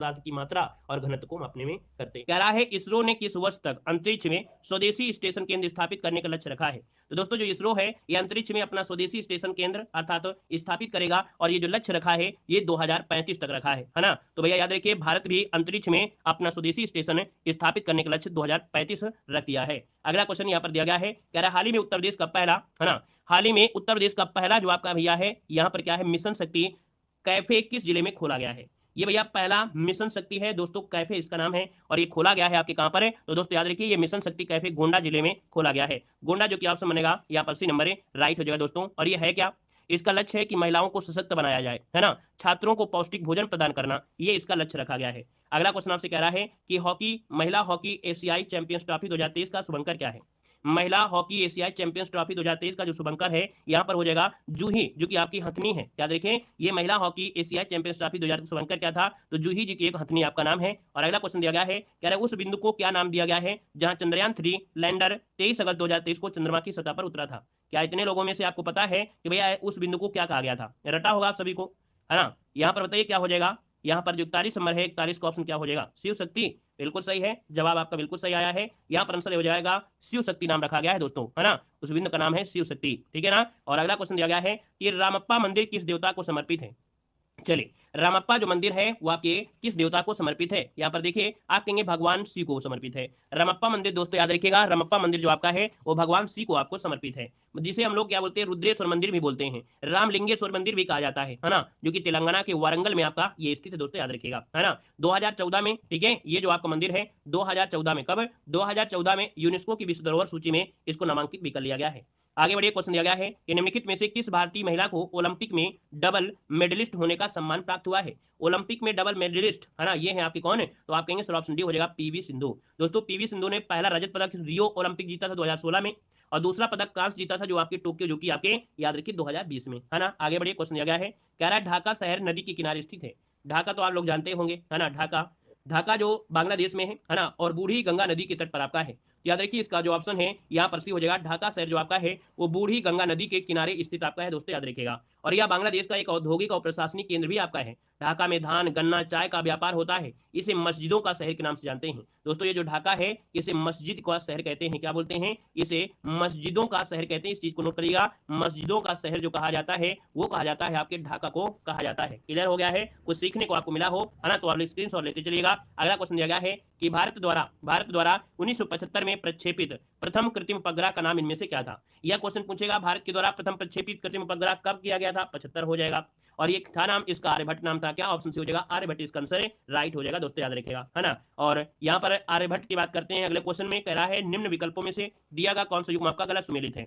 पदार्थ की मात्रा और घनत्व को मापने में करते हैं। कह रहा है इसरो ने किस वर्ष तक अंतरिक्ष में स्वदेशी स्टेशन केंद्र स्थापित करने का लक्ष्य रखा है। तो दोस्तों जो इसरो है ये अंतरिक्ष में अपना स्वदेशी स्टेशन केंद्र अर्थात स्थापित करेगा और ये जो लक्ष्य रखा है ये 2035 तक रखा है ना। तो भैया याद रखिए भारत भी अंतरिक्ष में अपना स्वदेशी स्टेशन स्थापित करने का लक्ष्य 2035 रख दिया है। अगला क्वेश्चन यहाँ पर दिया गया है, कह रहा है हाल ही में उत्तर प्रदेश का पहला है ना, हाल ही में उत्तर प्रदेश का पहला जो आपका भैया है यहाँ पर क्या है मिशन शक्ति कैफे किस जिले में खोला गया है। ये भैया पहला मिशन शक्ति है दोस्तों, कैफे इसका नाम है और ये खोला गया है आपके कहां पर है, तो दोस्तों याद रखिए ये मिशन शक्ति कैफे गोंडा जिले में खोला गया है। गोंडा जो कि ऑप्शन बनेगा यहाँ पर सी नंबर है, राइट हो जाएगा दोस्तों। और ये है क्या, इसका लक्ष्य है कि महिलाओं को सशक्त बनाया जाए है ना, छात्रों को पौष्टिक भोजन प्रदान करना, ये इसका लक्ष्य रखा गया है। अगला क्वेश्चन आपसे कह रहा है कि हॉकी महिला हॉकी एशियाई चैंपियंस ट्रॉफी 2023 का शुभंकर क्या है। महिला हॉकी एशियाई चैंपियंस ट्रॉफी 2023 का जो शुभंकर है यहाँ पर हो जाएगा जूही, जो कि आपकी हथनी है। याद रखें ये महिला हॉकी एशियाई चैंपियंस ट्रॉफी 2023 शुभंकर क्या था, तो जूही जी की एक हथनी आपका नाम है। और अगला क्वेश्चन दिया गया है, कह रहा है उस बिंदु को क्या नाम दिया गया है जहां चंद्रयान 3 लैंडर 23 अगस्त 2023 को चंद्रमा की सतह पर उतरा था। क्या इतने लोगों में से आपको पता है कि भैया उस बिंदु को क्या कहा गया था, रटा होगा आप सभी को है ना। यहाँ पर बताइए क्या हो जाएगा, यहाँ पर जो 41 नंबर है 41 का ऑप्शन क्या हो जाएगा, शिव शक्ति। बिल्कुल सही है, जवाब आपका बिल्कुल सही आया है। यहाँ पर आंसर हो जाएगा शिव शक्ति नाम रखा गया है दोस्तों है ना, उस बिंदु का नाम है शिव शक्ति, ठीक है ना। और अगला क्वेश्चन दिया गया है कि रामप्पा मंदिर किस देवता को समर्पित है। चलिए रामप्पा जो मंदिर है वो आपके किस देवता को समर्पित है, यहाँ पर देखिए आप कहेंगे भगवान शिव को समर्पित है। रामप्पा मंदिर दोस्तों याद रखिएगा, रामप्पा मंदिर जो आपका है वो भगवान शिव को आपको समर्पित है, जिसे हम लोग क्या बोलते हैं रुद्रेश्वर मंदिर भी बोलते हैं, रामलिंगेश्वर मंदिर भी कहा जाता है ना, जो कि तेलंगाना के वारंगल में आपका ये स्थित है दोस्तों, याद रखिएगा है ना। 2014 में, ठीक है, ये जो आपका मंदिर है 2014 में, कब 2014 में यूनेस्को की विश्व धरोहर सूची में इसको नामांकित भी कर लिया गया है। आगे बढ़िए, क्वेश्चन दिया गया है कि निम्नलिखित में से किस भारतीय महिला को ओलंपिक में डबल मेडलिस्ट होने का सम्मान प्राप्त हुआ है। ओलंपिक में डबल मेडलिस्ट है ना, ये है आपकी कौन है, तो आप कहेंगे सर ऑप्शन डी हो जाएगा पीवी सिंधु। दोस्तों पीवी सिंधु ने पहला रजत पदक रियो ओलंपिक जीता था 2016 में और दूसरा पदक कांस्य जीता था जो आपके टोक्यो, जो कि आपके याद रखिए 2020 में है ना। आगे बढ़िए, क्वेश्चन दिया गया है, कह रहा है ढाका शहर नदी के किनारे स्थित है। ढाका तो आप लोग जानते होंगे है ना, ढाका ढाका जो बांग्लादेश में है ना, और बूढ़ी गंगा नदी के तट पर आपका है। याद रखिए इसका जो ऑप्शन है यहाँ पर सी हो जाएगा, ढाका शहर जो आपका है वो बूढ़ी गंगा नदी के किनारे स्थित आपका है दोस्तों, याद रखिएगा। और यह बांग्लादेश का एक औद्योगिक और प्रशासनिक केंद्र भी आपका है। ढाका में धान गन्ना चाय का व्यापार होता है, इसे मस्जिदों का शहर के नाम से जानते हैं दोस्तों। ये जो ढाका है इसे मस्जिद का शहर कहते हैं, क्या बोलते हैं, इसे मस्जिदों का शहर कहते हैं। इस चीज को नोट करिएगा, मस्जिदों का शहर जो कहा जाता है वो कहा जाता है आपके ढाका को कहा जाता है। क्लियर हो गया है, कुछ सीखने को आपको मिला हो है ना, तो आप स्क्रीनशॉट लेते चलिएगा। अगला क्वेश्चन दिया गया है कि भारत द्वारा 1975 में प्रक्षेपित प्रथम कृत्रिम उपग्रह का नाम इनमें से क्या था। यह क्वेश्चन पूछेगा भारत के द्वारा प्रथम प्रक्षेपित कृत्रिम उपग्रह कब किया गया था, 75 हो जाएगा। और ये था नाम इसका आर्यभट्ट नाम था, क्या ऑप्शन सी हो जाएगा आर्यभट्ट, इसका आंसर राइट हो जाएगा दोस्तों, याद रखिएगा है ना। और यहाँ पर आर्यभट्ट की बात करते हैं, अगले क्वेश्चन में कह रहा है निम्न विकल्पों में से दिया गया कौन सा युग्म आपका गलत सुमेलित है।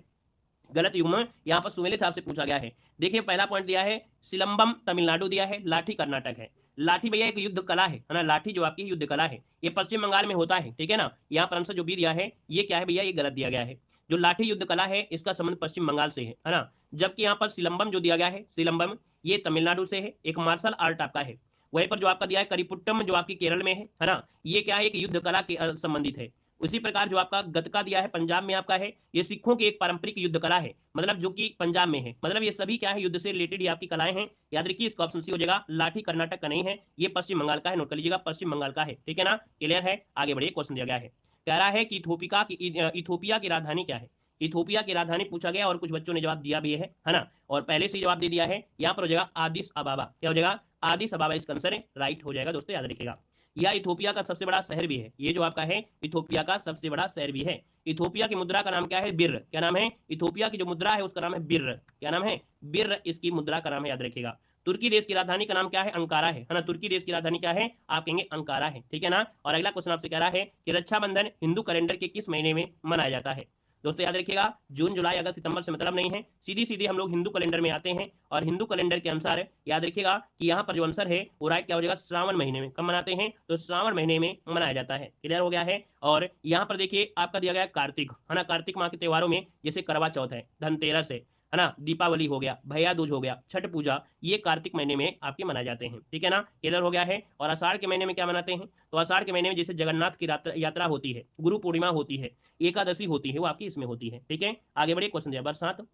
गलत युग्म यहाँ पर सुमेलित आपसे पूछा गया है। देखिए पहला पॉइंट दिया है सिलंबम तमिलनाडु दिया है, लाठी कर्नाटक है। लाठी भैया एक युद्ध कला है ना, लाठी जो आपकी युद्ध कला है ये पश्चिम बंगाल में होता है, ठीक है ना। यहाँ पर आंसर जो भी दिया है ये क्या है भैया, ये गलत दिया गया है। जो लाठी युद्ध कला है इसका संबंध पश्चिम बंगाल से है ना, जबकि यहाँ पर सिलंबम जो दिया गया है सिलंबम ये तमिलनाडु से है, एक मार्शल आर्ट आपका है। वहीं पर जो आपका दिया है करिपुट्टम जो आपकी केरल में है ना, ये क्या है, एक युद्ध कला के संबंधित है। उसी प्रकार जो आपका गतका दिया है पंजाब में आपका है, ये सिखों की एक पारंपरिक युद्ध कला है, मतलब जो कि पंजाब में है, मतलब ये सभी क्या है युद्ध से रिलेटेड ये आपकी कलाएं हैं। याद रखिए इसका ऑप्शन सी हो जाएगा, लाठी कर्नाटक का नहीं है, ये पश्चिम बंगाल का है, नोट कर लीजिएगा पश्चिम बंगाल का है, ठीक है ना। क्लियर है, आगे बढ़िए, क्वेश्चन दिया गया है, कह रहा है कि इथोपिया की राजधानी क्या है। इथोपिया की राजधानी पूछा गया और कुछ बच्चों ने जवाब दिया भी है ना, और पहले से जवाब दे दिया है। यहाँ पर हो जाएगा आदिस अबाबा, क्या हो जाएगा आदिस अबाबा, इसका आंसर राइट हो जाएगा दोस्तों, याद रखिएगा। यह इथोपिया का सबसे बड़ा शहर भी है, ये जो आपका है इथोपिया का सबसे बड़ा शहर भी है। इथोपिया की मुद्रा का नाम क्या है, बिर्र, क्या नाम है, इथोपिया की जो मुद्रा है उसका नाम है बिर्र, क्या नाम है, बिर्र इसकी मुद्रा का नाम है, याद रखिएगा। तुर्की देश की राजधानी का नाम क्या है, अंकारा है ना, तुर्की देश की राजधानी क्या है, आप कहेंगे अंकारा है, ठीक है ना। और अगला क्वेश्चन आपसे कह रहा है कि रक्षाबंधन हिंदू कैलेंडर के किस महीने में मनाया जाता है। दोस्तों याद रखिएगा जून जुलाई अगस्त सितंबर से मतलब नहीं है, सीधी सीधी हम लोग हिंदू कैलेंडर में आते हैं और हिंदू कैलेंडर के अनुसार याद रखिएगा कि यहाँ पर जो आंसर है वो राइट क्या हो जाएगा, श्रावण महीने में। कब मनाते हैं, तो श्रावण महीने में मनाया जाता है। क्लियर हो गया है। और यहाँ पर देखिए आपका दिया गया कार्तिक है ना, कार्तिक माह के त्योहारों में जैसे करवा चौथ है, धनतेरस है ना, दीपावली हो गया, भैया दूज हो गया, छठ पूजा, ये कार्तिक महीने में आपके मनाए जाते हैं, ठीक है ना। क्लियर हो गया है। और आषाढ़ के महीने में क्या मनाते हैं, तो आषाढ़ के महीने में जैसे जगन्नाथ की यात्रा होती है, गुरु पूर्णिमा होती है, एकादशी होती है, वो आपकी इसमें होती है, ठीक है। आगे बढ़िए, क्वेश्चन दिया बरसात।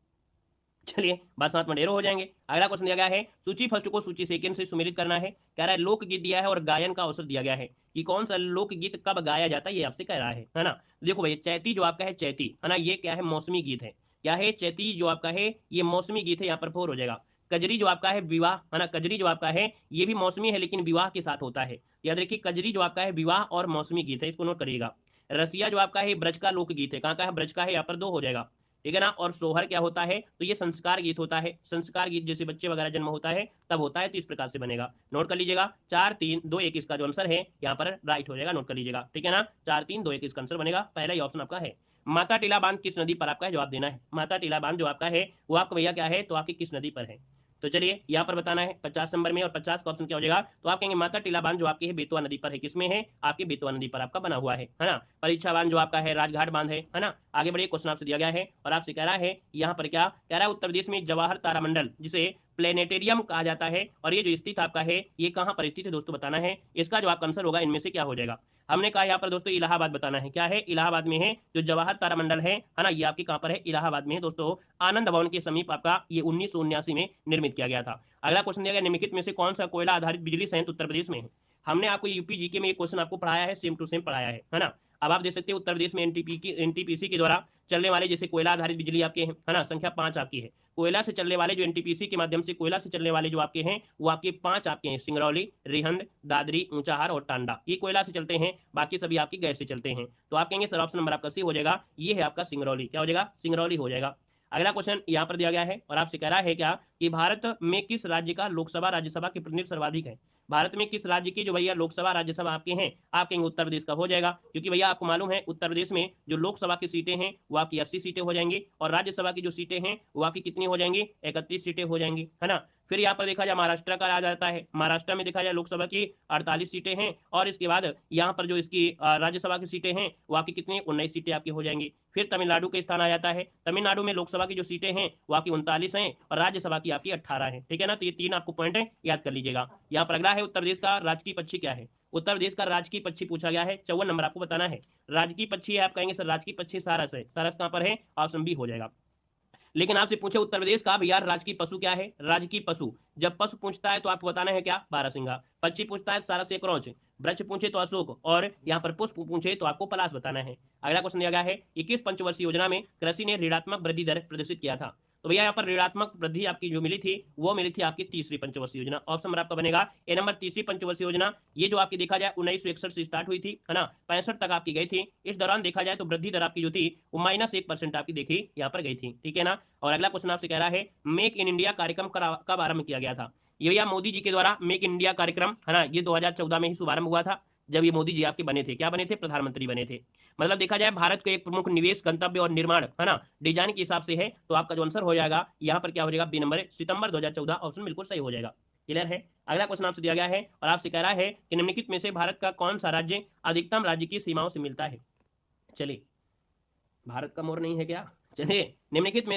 चलिए बात सात मंडेरो हो जाएंगे। अगला क्वेश्चन दिया गया है सूची फर्स्ट को सूची सेकंड से सुमेलित करना है। कह रहा है लोकगीत दिया है और गायन का अवसर दिया गया है कि कौन सा लोकगीत कब गाया जाता है, ये आपसे कह रहा है ना। देखो भाई चैती जो आपका है चैती है ना, ये क्या है मौसमी गीत है। क्या है चैती जो आपका है ये मौसमी गीत है, यहाँ पर फोर हो जाएगा। कजरी जो आपका है विवाह है ना, कजरी जो आपका है ये भी मौसमी है लेकिन विवाह के साथ होता है। याद रखिए कजरी जो आपका है विवाह और मौसमी गीत है, इसको नोट करिएगा। रसिया जो आपका है ब्रज का लोकगीत है, कहाँ का है ब्रज का है, यहाँ पर दो हो जाएगा। ठीक है ना। और सोहर क्या होता है, तो ये संस्कार गीत होता है। संस्कार गीत जैसे बच्चे वगैरह जन्म होता है तब होता है, तो इस प्रकार से बनेगा। नोट कर लीजिएगा 4 3 2 1 इसका जो आंसर है यहाँ पर राइट हो जाएगा। नोट कर लीजिएगा ठीक है ना, 4 3 2 1 इसका आंसर बनेगा, पहला ही ऑप्शन आपका है। माता टीला बांध किस नदी पर, आपका जवाब देना है। माता टीला बांध जो आपका है वो आपका भैया क्या है, तो आपकी किस नदी पर है। तो चलिए यहाँ पर बताना है 50 नंबर में, और 50 का ऑप्शन क्या हो जाएगा, तो आप कहेंगे माता टीला बांध जो आपकी है बेतवा नदी पर है। किसमें है, आपकी बेतवा नदी पर आपका बना हुआ है ना। परीक्षा बांध जो आपका है राजघाट बांध है ना। आगे बढ़िए, क्वेश्चन आपसे दिया गया है और आपसे कह रहा है यहाँ पर क्या कह रहा है, उत्तर प्रदेश में जवाहर तारामंडल जिसे प्लेनेटेरियम कहा जाता है, और ये जो स्थित आपका है ये कहाँ पर स्थित है दोस्तों बताना है। इसका जो आपका आंसर होगा इनमें से क्या हो जाएगा। हमने कहा यहाँ पर दोस्तों इलाहाबाद बताना है। क्या है, इलाहाबाद में है जो जवाहर तारामंडल है ना, ये आपकी कहाँ पर है, इलाहाबाद में है दोस्तों। आनंद भवन के समीप आपका ये 1979 में निर्मित किया गया था। अगला क्वेश्चन दिया गया निम्नलिखित में से कौन सा कोयला आधारित बिजली संयंत्र उत्तर प्रदेश में है। हमने आपको यूपी जीके में एक क्वेश्चन आपको पढ़ाया है, सेम टू सेम पढ़ाया है ना। अब आप देख सकते हैं उत्तर प्रदेश में एनटीपीसी के द्वारा चलने वाले जैसे कोयला आधारित बिजली आपके हैं है ना, संख्या 5 आपकी है। कोयला से चलने वाले जो एनटीपीसी के माध्यम से कोयला से चलने वाले जो आपके हैं वो आपके 5 आपके हैं, सिंगरौली, रिहंद, दादरी, ऊंचाहार और टांडा, ये कोयला से चलते हैं। बाकी सभी आपकी गैस से चलते हैं। तो आप कहेंगे सर ऑप्शन नंबर आपका सी हो जाएगा, ये है आपका सिंगरौली। क्या हो जाएगा, सिंगरौली हो जाएगा। अगला क्वेश्चन यहाँ पर दिया गया है और आपसे कह रहा है क्या कि भारत में किस राज्य का लोकसभा राज्यसभा के प्रतिनिधि सर्वाधिक है। भारत में किस राज्य की जो भैया लोकसभा राज्यसभा आपके हैं, आप कहेंगे उत्तर प्रदेश का हो जाएगा, क्योंकि भैया आपको मालूम है उत्तर प्रदेश में जो लोकसभा की सीटें हैं वो आपकी 80 सीटें हो जाएंगी, और राज्यसभा की जो सीटें हैं वो आपकी कितनी हो जाएंगी, 31 सीटें हो जाएंगी है ना। फिर यहाँ पर देखा जाए महाराष्ट्र का आ जाता है, महाराष्ट्र में देखा जाए लोकसभा की 48 सीटें हैं, और इसके बाद यहाँ पर जो इसकी राज्यसभा की सीटें हैं वो आपकी कितनी 19 सीटें आपकी हो जाएंगी। फिर तमिलनाडु के स्थान आ जाता है, तमिलनाडु में लोकसभा की जो सीटें हैं वो आपकी 39 हैं और राज्यसभा की आपकी 18 है। ठीक है ना, तो ये 3 आपको पॉइंट है, याद कर लीजिएगा। यहाँ पर अगला है उत्तर प्रदेश का राजकीय पक्षी क्या है। उत्तर प्रदेश का राजकीय पक्षी पूछा गया है, 54 नंबर आपको बताना है। राजकीय पक्षी है, आप कहेंगे सर राजकीय पक्षी सारस है, सारस कहाँ पर है, ऑप्शन बी हो जाएगा। लेकिन आपसे पूछे उत्तर प्रदेश का भैया राजकीय पशु क्या है, राजकीय पशु जब पशु पूछता है तो आपको बताना है क्या, बारहसिंगा। पक्षी पूछता है सारस एक रोच, वृक्ष पूछे तो अशोक, और यहाँ पर पुष्प पूछे तो आपको पलाश बताना है। अगला क्वेश्चन दिया गया है 21 पंचवर्षीय योजना में कृषि ने ऋणात्मक वृद्धि दर प्रदर्शित किया था। तो भैया यहाँ पर ऋणात्मक वृद्धि आपकी जो मिली थी वो मिली थी आपकी तीसरी पंचवर्षीय योजना। ऑप्शन नंबर आपका बनेगा ए नंबर, तीसरी पंचवर्षीय योजना। ये जो आपकी देखा जाए 1961 से स्टार्ट हुई थी है ना, 65 तक आपकी गई थी। इस दौरान देखा जाए तो वृद्धि दर आपकी जो थी वो -1% आपकी देखी यहाँ पर गई थी। ठीक है ना। और अगला क्वेश्चन आपसे कह रहा है मेक इन इंडिया कार्यक्रम कब आरंभ किया गया था। ये भैया मोदी जी के द्वारा मेक इन इंडिया कार्यक्रम है ना, ये 2014 में ही शुभारंभ हुआ था, जब ये मोदी जी आपके बने थे, क्या बने थे, प्रधानमंत्री बने थे। मतलब देखा जाए भारत के एक प्रमुख निवेश गंतव्य और निर्माण है ना डिजाइन के हिसाब से है, तो आपका जो आंसर हो जाएगा यहाँ पर क्या हो जाएगा, बी नंबर, सितंबर 2014, ऑप्शन बिल्कुल सही हो जाएगा। क्लियर है। अगला क्वेश्चन आपसे दिया गया है और आपसे कह रहा है कि निम्नलिखित में से भारत का कौन सा राज्य अधिकतम राज्य की सीमाओं से मिलता है। चलिए, भारत का मोर नहीं है क्या, चलिए निम्नलिखित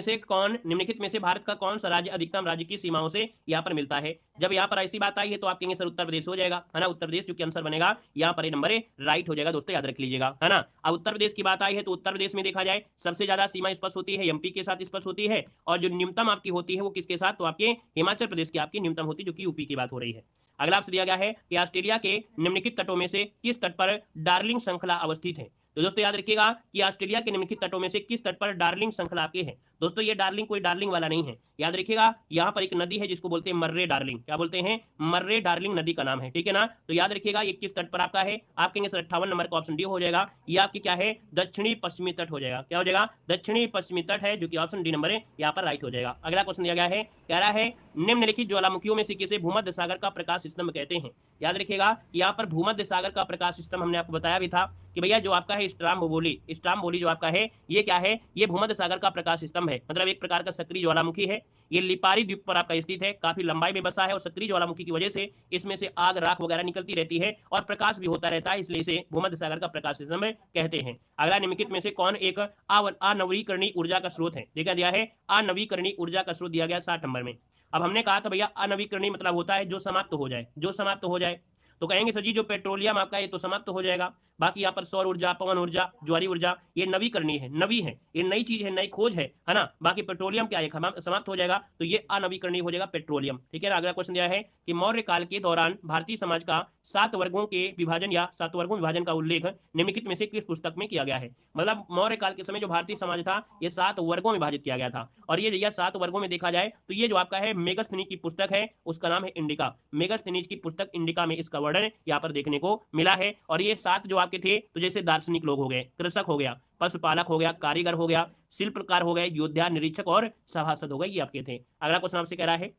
में से भारत का कौन सा राज्य अधिकतम राज्य की सीमाओं से यहाँ पर मिलता है। जब यहाँ पर ऐसी बात आई है तो आप कहेंगे सर उत्तर प्रदेश हो जाएगा है ना, उत्तर प्रदेश जो कि आंसर बनेगा यहाँ पर नंबर राइट हो जाएगा दोस्तों, याद रख लीजिएगा है ना। अब उत्तर प्रदेश की बात आई है तो उत्तर प्रदेश में देखा जाए सबसे ज्यादा सीमा स्पर्श होती है एमपी के साथ स्पर्श होती है, और जो न्यूनतम आपकी होती है वो किसके साथ, तो आपके हिमाचल प्रदेश की आपकी न्यूनतम होती है, जो कि यूपी की बात हो रही है। अगला आपसे दिया गया है कि ऑस्ट्रेलिया के निम्नलिखित तटों में से किस तट पर डार्लिंग श्रृंखला अवस्थित है। तो दोस्तों याद रखिएगा कि ऑस्ट्रेलिया के निम्नलिखित तटों में से किस तट पर डार्लिंग श्रृंखला आपके है। दोस्तों ये डार्लिंग कोई डार्लिंग वाला नहीं है, याद रखिएगा यहाँ पर एक नदी है जिसको बोलते हैं मर्रे डार्लिंग, क्या बोलते हैं, मर्रे डार्लिंग नदी का नाम है। ठीक है ना, तो याद रखिएगा ये किस तट पर आपका है, आप कहेंगे सर 58 नंबर का ऑप्शन डी हो जाएगा। ये आपकी क्या है, दक्षिणी पश्चिमी तट हो जाएगा। क्या हो जाएगा, दक्षिणी पश्चिमी तट है, जो कि ऑप्शन डी नंबर है यहाँ पर राइट हो जाएगा। अगला क्वेश्चन दिया गया है, कह रहा है निम्नलिखित ज्वालामुखियों में से किसे भूमध्य सागर का प्रकाश स्तंभ कहते हैं। याद रखिएगा यहाँ पर भूमध्य सागर का प्रकाश स्तंभ हमने आपको बताया भी था कि भैया जो आपका है स्ट्राम्बोली जो आपका है ये क्या है, ये भूमध्य सागर का प्रकाश स्तंभ है, मतलब एक प्रकार का सक्रिय ज्वालामुखी है। ये लिपारी द्वीप पर आपका स्थित है, काफी लंबाई में बसा है, और सक्रिय ज्वालामुखी की वजह से इसमें से आग राख वगैरह निकलती रहती है और प्रकाश भी होता रहता है, इसलिए इसे भूमध्य सागर का प्रकाश स्तंभ कहते हैं। अगला निम्नलिखित में से कौन एक अनवीकरणीय ऊर्जा का स्रोत है, देखा दिया है अनवीकरणीय ऊर्जा का स्रोत दिया गया 60 नंबर में। अब हमने कहा था भैया अनवीकरणीय मतलब होता है जो समाप्त हो जाए, जो समाप्त हो जाए। तो कहेंगे सर जी जो पेट्रोलियम आपका ये तो समाप्त हो जाएगा, बाकी यहाँ पर सौर ऊर्जा, पवन ऊर्जा, ज्वारी ऊर्जा ये नवीकरणीय है, नवी है, ये नई चीज है, नई खोज है ना। बाकी पेट्रोलियम क्या है समाप्त हो जाएगा, तो ये अनवीकरणीय हो जाएगा पेट्रोलियम। ठीक है ना। अगला क्वेश्चन दिया है कि मौर्य काल के दौरान भारतीय समाज का 7 वर्गों के विभाजन या 7 वर्गों विभाजन का उल्लेख निम्नलिखित में से किस पुस्तक में किया गया है। मतलब मौर्य काल के समय जो भारतीय समाज था ये 7 वर्गों में विभाजित किया गया था, और ये 7 वर्गों में देखा जाए तो ये जो आपका है मेगस्थनीज की पुस्तक है उसका नाम है इंडिका। मेगस्थनीज की पुस्तक इंडिका में इसका वर्णन यहाँ पर देखने को मिला है। और ये 7 जो आपके थे तो जैसे दार्शनिक लोग हो गए, कृषक हो गया, पशुपालक हो गया, कारीगर हो गया, शिल्पकार हो गए, योद्धा, निरीक्षक और सभासद हो गए, ये आपके थे। अगला क्वेश्चन आपसे कह रहा है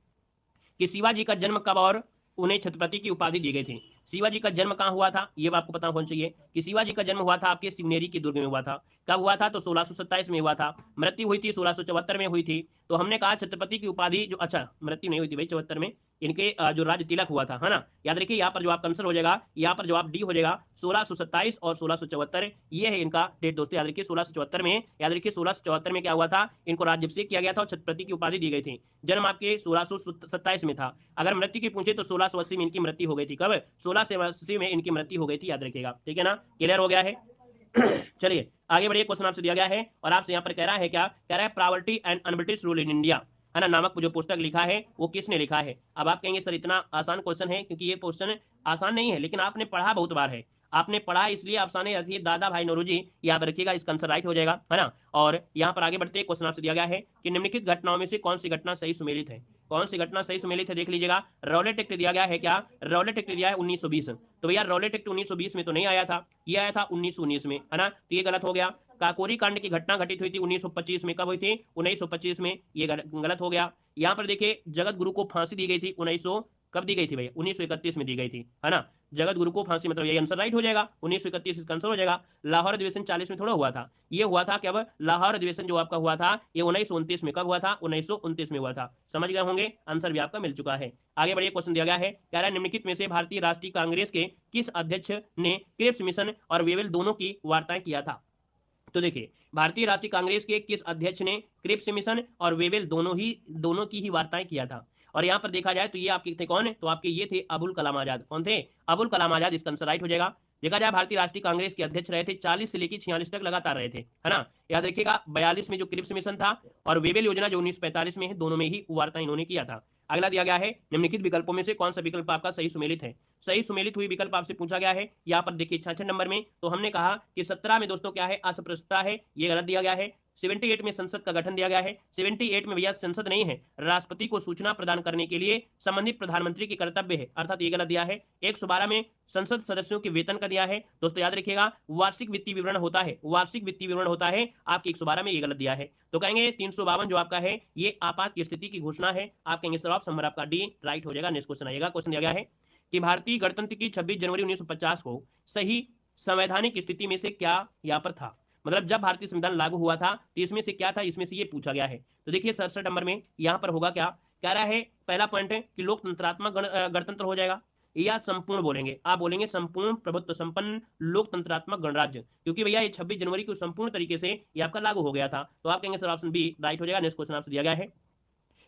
कि शिवाजी का जन्म कब और उन्हें छत्रपति की उपाधि दी गई थी। शिवाजी का जन्म कहाँ हुआ था ये आपको पता होना चाहिए कि शिवाजी का जन्म हुआ था आपके शिवनेरी के दुर्ग में हुआ था। कब हुआ था तो 1627 में हुआ था। मृत्यु हुई थी 1674 में हुई थी। तो हमने कहा छत्रपति की उपाधि जो, अच्छा मृत्यु नहीं हुई थी भाई 74 में, इनके जो राज तिलक हुआ था, है ना। याद रखिए यहाँ पर जो आप आंसर हो जाएगा, यहाँ पर जवाब डी हो जाएगा 1627 और 1674, ये है इनका डेट दोस्तों। याद रखिए 1674 में, याद रखिए 1674 में क्या हुआ था, इनको राज्याभिषेक किया गया था और छत्रपति की उपाधि दी गई थी। जन्म आपके 1627 में था। अगर मृत्यु की पूछे तो 1680 में इनकी मृत्यु हो गई थी। कब 1680 में इनकी मृत्यु हो गई थी, याद रखिएगा। ठीक है ना, क्लियर हो गया है। चलिए आगे बढ़िए, क्वेश्चन आपसे दिया गया है और आपसे यहाँ पर कह रहा है क्या, कह रहा है property and un-British rule in India, है ना, नामक जो पुस्तक लिखा है वो किसने लिखा है। अब आप कहेंगे सर इतना आसान क्वेश्चन है, क्योंकि ये क्वेश्चन आसान नहीं है लेकिन आपने पढ़ा बहुत बार है, आपने पढ़ा इसलिए आसान है। दादा भाई नौरोजी यहाँ पर रखिएगा, इसका आंसर राइट हो जाएगा, है ना। और यहाँ पर आगे बढ़ते क्वेश्चन आपसे दिया गया है कि निम्नलिखित घटनाओं में से कौन सी घटना सही सुमेलित है। कौन सी घटना सही सुमेलित है देख लीजिएगा। रॉलेट एक्ट दिया गया है क्या, रॉलेट एक्ट दिया है 1920। तो भैया रॉलेट एक्ट 1920 में तो नहीं आया था, ये आया था 1919 में, है ना, तो ये गलत हो गया। काकोरी कांड की घटना घटित हुई थी 1925 में। कब हुई थी 1925 में, ये गलत हो गया। यहाँ पर देखिए जगत गुरु को फांसी दी गई थी 1900, कब दी गई थी भैया 1931 में दी गई थी, है ना। जगत गुरु को फांसी, मतलब ये आंसर राइट हो जाएगा, 1931 इसका आंसर हो जाएगा। लाहौर अधिवेशन 40 में थोड़ा हुआ था, ये हुआ था क्या, लाहौर अधिवेशन जो आपका हुआ था ये 1929 में। कब हुआ था 1929 में हुआ था, समझ गए होंगे, आंसर भी आपका मिल चुका है। आगे बढ़िए, क्वेश्चन दिया गया है, कह रहा है निम्नलिखित में से भारतीय राष्ट्रीय कांग्रेस के किस अध्यक्ष ने क्रिप्स मिशन और वेवेल दोनों की वार्ताएं किया था। तो देखिए भारतीय राष्ट्रीय कांग्रेस के किस अध्यक्ष ने क्रिप्स मिशन और वेवेल दोनों की ही वार्ताएं किया था। और यहाँ पर देखा जाए तो ये आपके थे कौन, तो आपके ये थे अबुल कलाम आजाद। कौन थे, अबुल कलाम आजाद, इसका आंसर राइट हो जाएगा। देखा जाए भारतीय राष्ट्रीय कांग्रेस के अध्यक्ष रहे थे 40 से लेकर 46 तक लगातार रहे थे, है ना। याद रखिएगा 42 में जो क्रिप्स मिशन था और वेवेल योजना जो 1945 में है, दोनों में ही वार्ता इन्होंने किया था। अगला दिया गया है निम्नलिखित विकल्पों में से कौन सा विकल्प आपका सही सुमेलित है। सही सुमेलित हुई विकल्प आपसे पूछा गया है। यहाँ पर देखिए 66 नंबर में, तो हमने कहा कि 17 में दोस्तों क्या है, अस्पृश्यता है, ये गलत दिया गया है। 78 में संसद का गठन दिया गया है। 78 में भैया संसद नहीं है, राष्ट्रपति को सूचना प्रदान करने के लिए संबंधित प्रधानमंत्री की कर्तव्य है, अर्थात ये गलत दिया है। 112 में संसद सदस्यों के वेतन का दिया है। दोस्तों याद रखिएगा वार्षिक वित्तीय विवरण होता है, वार्षिक वित्तीय विवरण होता है आपके 112 में, ये गलत दिया है। तो कहेंगे 352 जो आपका है ये आपात की स्थिति की घोषणा है। आप कहेंगे सर ऑप्शन नंबर आपका डी राइट हो जाएगा। नेक्स्ट क्वेश्चन आएगा। क्वेश्चन दिया गया है कि भारतीय गणतंत्र की 26 जनवरी 1950 को सही संवैधानिक स्थिति में से क्या यहाँ पर था। मतलब जब भारतीय संविधान लागू हुआ था तो इसमें से क्या था, इसमें से ये पूछा गया है। तो देखिए 67 नंबर में यहाँ पर होगा क्या, कह रहा है पहला पॉइंट है कि लोकतंत्रात्मक गणतंत्र हो जाएगा, या संपूर्ण बोलेंगे, आप बोलेंगे संपूर्ण प्रभुत्व संपन्न लोकतंत्रात्मक गणराज्य, क्योंकि भैया ये 26 जनवरी को संपूर्ण तरीके से ये आपका लागू हो गया था। तो आप कहेंगे सर ऑप्शन बी राइट हो जाएगा। नेक्स्ट क्वेश्चन आपसे दिया गया है,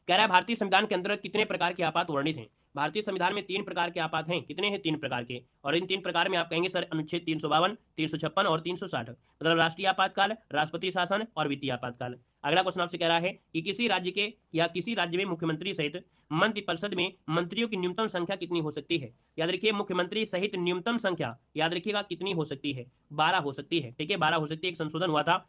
कह रहा है भारतीय संविधान के अंतर्गत कितने प्रकार के आपात वर्णित हैं। भारतीय संविधान में 3 प्रकार के आपात हैं, कितने हैं 3 प्रकार के, और इन 3 प्रकार में आप कहेंगे सर अनुच्छेद 352, 356 और 360, मतलब राष्ट्रीय आपातकाल, राष्ट्रपति शासन और वित्तीय आपातकाल। अगला क्वेश्चन आपसे कह रहा है कि किसी राज्य के या किसी राज्य में मुख्यमंत्री सहित मंत्रिपरिषद में मंत्रियों की न्यूनतम संख्या कितनी हो सकती है। याद रखिए मुख्यमंत्री सहित न्यूनतम संख्या याद रखिएगा कितनी हो सकती है, 12 हो सकती है। ठीक है 12 हो सकती है। एक संशोधन हुआ था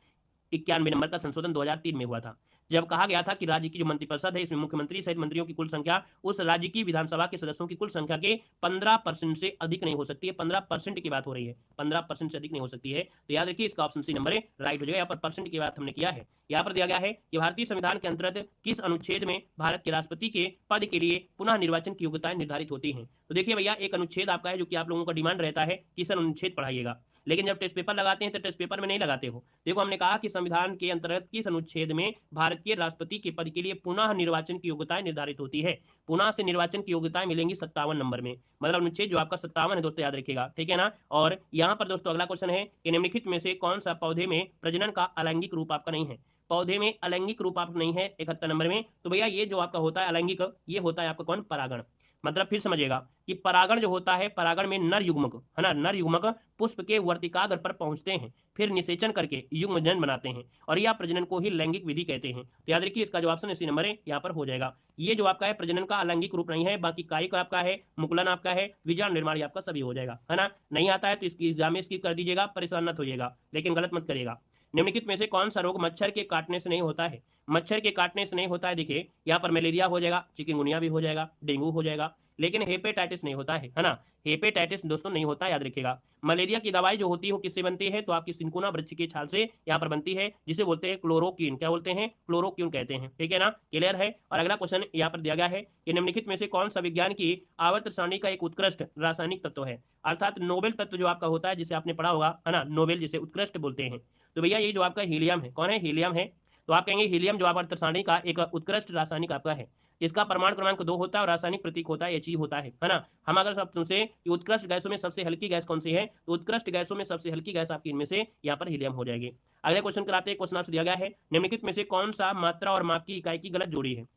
91 नंबर का संशोधन 2003 में हुआ था, जब कहा गया था कि राज्य की जो मंत्रिपरिषद है इसमें मुख्यमंत्री सहित मंत्रियों की कुल संख्या उस राज्य की विधानसभा के सदस्यों की कुल संख्या के 15% से अधिक नहीं हो सकती है। 15% की बात हो रही है, 15% से अधिक नहीं हो सकती है। तो याद रखिए इसका ऑप्शन सी नंबर राइट हो जाएगा। यहाँ पर परसेंट की बात हमने किया है। यहाँ पर दिया गया है कि भारतीय संविधान के अंतर्गत किस अनुच्छेद में भारत के राष्ट्रपति के पद के लिए पुनः निर्वाचन की योग्यताएं निर्धारित होती हैं। तो देखिए भैया एक अनुच्छेद आपका है जो कि आप लोगों का डिमांड रहता है कि सर अनुच्छेद पढ़ाइएगा, लेकिन जब टेस्ट पेपर लगाते हैं तो टेस्ट पेपर में नहीं लगाते हो। देखो हमने कहा कि संविधान के अंतर्गत किस अनुच्छेद में भारत के राष्ट्रपति के पद के लिए पुनः निर्वाचन की योग्यताएं निर्धारित होती है। पुनः से निर्वाचन की योग्यताएं मिलेंगी 57 नंबर में, मतलब अनुच्छेद जो आपका 57 है दोस्तों याद रखिएगा। ठीक है ना। और यहाँ पर दोस्तों अगला क्वेश्चन है कि निम्नलिखित में से कौन सा पौधे में प्रजनन का अलैंगिक रूप आपका नहीं है। पौधे में अलैंगिक रूप आपका नहीं है 71 नंबर में। तो भैया ये जो आपका होता है अलैंगिक, ये होता है आपका कौन, परागण। मतलब फिर समझिएगा कि परागण जो होता है, परागण में नर युग्मक, है ना, नर युग्मक पुष्प के वर्तिकाग्र पर पहुंचते हैं, फिर निषेचन करके युग्मजनन बनाते हैं, और यह प्रजनन को ही लैंगिक विधि कहते हैं। तो याद रखिए इसका जो ऑप्शन इसी नंबर है यहाँ पर हो जाएगा। ये जो आपका है प्रजनन का अलैंगिक रूप नहीं है, बाकी कायिक आपका है, मुकुलन आपका है, विजाणु निर्माण आपका सभी हो जाएगा, है ना। नहीं आता है तो इसकी एग्जाम में स्किप कर दीजिएगा, परेशान मत होइएगा, लेकिन गलत मत करिएगा। निम्नलिखित में से कौन सा रोग मच्छर के काटने से नहीं होता है? मच्छर के काटने से नहीं होता है, देखिए यहाँ पर मलेरिया हो जाएगा, चिकनगुनिया भी हो जाएगा, डेंगू हो जाएगा, लेकिन हेपेटाइटिस नहीं होता है ना। हेपेटाइटिस दोस्तों नहीं होता, याद रखिएगा। मलेरिया की दवाई जो होती है वो किससे बनती है? तो आपकी सिंकोना वृक्ष की छाल से यहाँ पर बनती है, जिसे बोलते हैं क्लोरोक्विन। क्या बोलते हैं? क्लोरोक्विन कहते हैं, ठीक है ना, क्लियर है। और अगला क्वेश्चन यहाँ पर दिया गया है कि निम्नलिखित में से कौन सा विज्ञान की आवर्त सारणी का एक उत्कृष्ट रासायनिक तत्व है? अर्थात नोबेल तत्व जो आपका होता है, जिसे आपने पढ़ा होगा, है ना, नोबेल जिसे उत्कृष्ट बोलते हैं। तो भैया ये जो आपका हीलियम है, कौन है? हीलियम है। तो आप कहेंगे हीलियम जो आवर्त सारणी का एक उत्कृष्ट रासायनिक आपका है, इसका परमाणु क्रमांक 2 होता है और रासायनिक प्रतीक होता है He होता है ना। हम अगर सब तुमसे कि उत्कृष्ट गैसों में सबसे हल्की गैस कौन सी है, तो उत्कृष्ट गैसों में सबसे हल्की गैस आपकी इनमें से यहाँ पर हीलियम हो जाएगी। अगले क्वेश्चन कराते हैं। क्वेश्चन आपसे दिया गया है, निम्नलिखित में से कौन सा मात्रा और माप की इकाई की गलत जोड़ी है?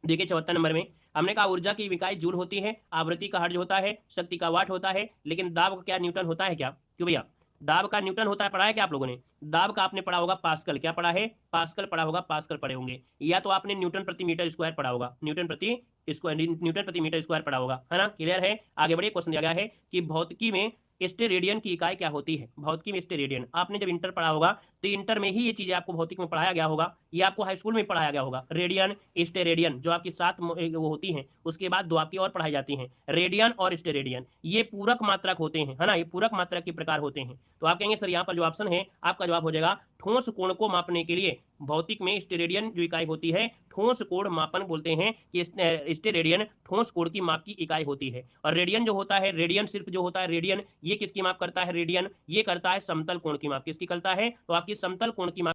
देखिए 74 नंबर में हमने कहा ऊर्जा की इकाई जूल होती है, आवृत्ति का हर्ट्ज होता है, शक्ति का वाट होता है, लेकिन दाब का क्या न्यूटन होता है क्या? क्यों भैया? दाब का न्यूटन होता है, पढ़ा है क्या आप लोगों ने? दाब का आपने पढ़ा होगा पास्कल। क्या पढ़ा है? पास्कल पढ़ा होगा, पास्कल पढ़े होंगे, या तो आपने न्यूटन प्रति मीटर स्क्वायर पढ़ा होगा, न्यूटन प्रति मीटर स्क्वायर पढ़ा होगा, है ना, क्लियर है। आगे बढ़िए, क्वेश्चन दिया गया है कि भौतिकी में स्टेरेडियन की इकाई क्या होती है? भौतिकी में स्टेरेडियन आपने जब इंटर पढ़ा होगा तो इंटर में ही ये चीजें आपको भौतिक में पढ़ाया गया होगा, ये आपको हाई स्कूल में पढ़ाया गया होगा। रेडियन, स्टेरेडियन जो आपकी 7 वो होती हैं, उसके बाद 2 आपकी और पढ़ाई जाती हैं, रेडियन और स्टेरेडियन। ये पूरक मात्रक होते हैं, है ना, ये पूरक मात्रक के प्रकार होते हैं। तो आप कहेंगे सर यहाँ पर जो ऑप्शन है आपका जवाब हो जाएगा ठोस कोण को मापने के लिए भौतिक में स्टेरेडियन जो इकाई होती है, ठोस कोण मापन बोलते हैं कि स्टेरेडियन ठोस कोण की माप की इकाई होती है। और रेडियन जो होता है, रेडियन सिर्फ जो होता है रेडियन, ये किसकी माप करता है? रेडियन ये करता है समतल कोण की माप। किसकी करता है? तो आपकी समतल कोण की माप